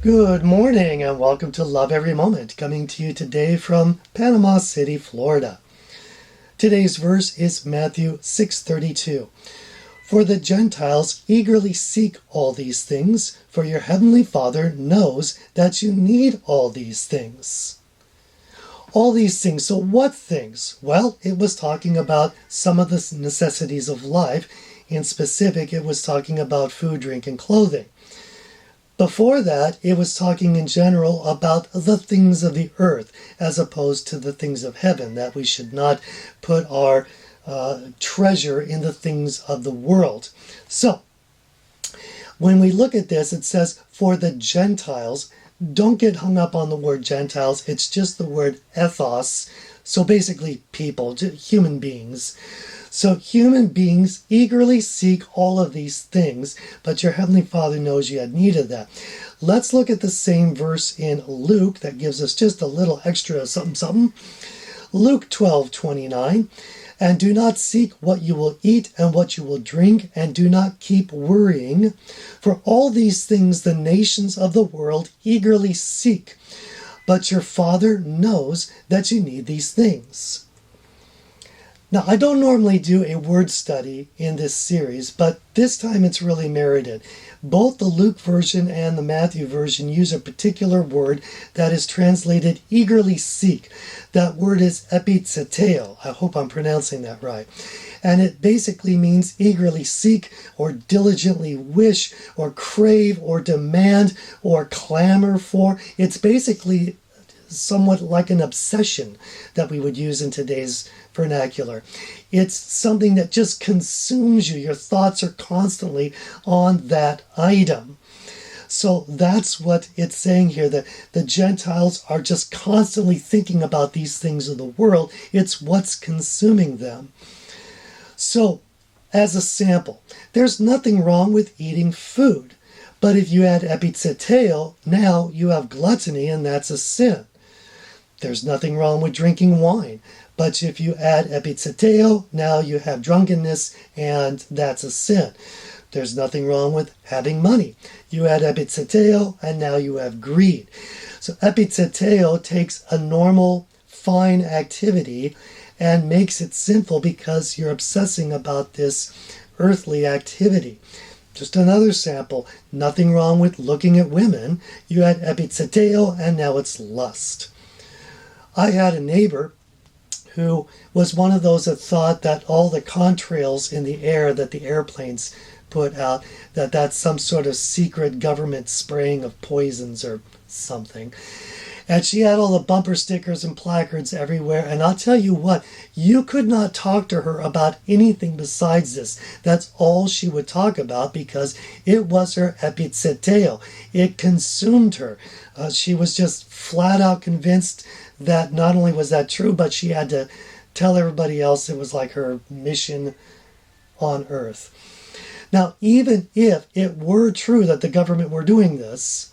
Good morning and welcome to Love Every Moment, coming to you today from Panama City, Florida. Today's verse is Matthew 6:32. For the Gentiles eagerly seek all these things, for your heavenly Father knows that you need all these things. All these things. So what things? Well, it was talking about some of the necessities of life. In specific, it was talking about food, drink, and clothing. Before that, it was talking in general about the things of the earth as opposed to the things of heaven, that we should not put our treasure in the things of the world. So, when we look at this, it says, for the Gentiles. Don't get hung up on the word Gentiles. It's just the word ethos. So basically people, human beings. So human beings eagerly seek all of these things, but your Heavenly Father knows you had need of that. Let's look at the same verse in Luke that gives us just a little extra something. Luke 12:29. And do not seek what you will eat and what you will drink, and do not keep worrying. For all these things the nations of the world eagerly seek. But your Father knows that you need these things. Now, I don't normally do a word study in this series, but this time it's really merited. Both the Luke version and the Matthew version use a particular word that is translated eagerly seek. That word is epito. I hope I'm pronouncing that right. And it basically means eagerly seek or diligently wish or crave or demand or clamor for. It's basically somewhat like an obsession that we would use in today's vernacular. It's something that just consumes you. Your thoughts are constantly on that item. So that's what it's saying here, that the Gentiles are just constantly thinking about these things of the world. It's what's consuming them. So, as a sample, there's nothing wrong with eating food. But if you add epito, now you have gluttony, and that's a sin. There's nothing wrong with drinking wine. But if you add epito, now you have drunkenness, and that's a sin. There's nothing wrong with having money. You add epito, and now you have greed. So epito takes a normal, fine activity and makes it sinful because you're obsessing about this earthly activity. Just another sample. Nothing wrong with looking at women. You add epito, and now it's lust. I had a neighbor who was one of those that thought that all the contrails in the air that the airplanes put out, that's some sort of secret government spraying of poisons or something. And she had all the bumper stickers and placards everywhere. And I'll tell you what, you could not talk to her about anything besides this. That's all she would talk about because it was her epito. It consumed her. She was just flat out convinced that not only was that true, but she had to tell everybody else it was like her mission on earth. Now, even if it were true that the government were doing this,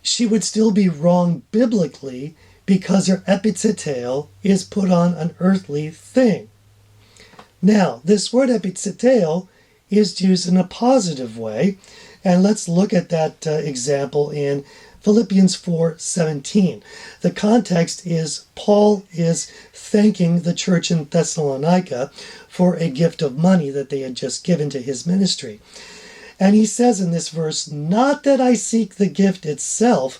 she would still be wrong biblically because her epito is put on an earthly thing. Now, this word epito is used in a positive way, and let's look at that example in Philippians 4:17. The context is Paul is thanking the church in Thessalonica for a gift of money that they had just given to his ministry. And he says in this verse, not that I seek the gift itself,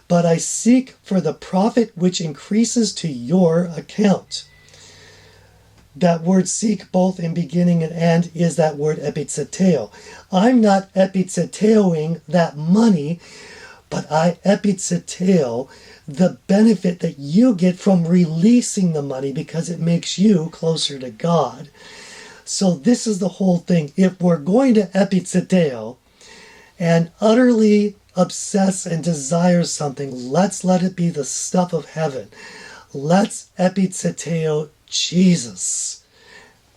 but I seek for the profit which increases to your account. That word seek, both in beginning and end, is that word epito. I'm not epitoing that money, but I epito the benefit that you get from releasing the money because it makes you closer to God. So this is the whole thing. If we're going to epito and utterly obsess and desire something, let's let it be the stuff of heaven. Let's epito Jesus.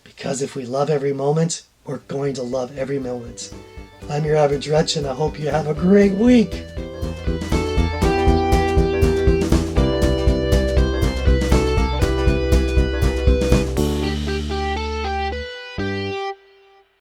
Because if we love every moment, we're going to love every moment. I'm your average wretch, and I hope you have a great week.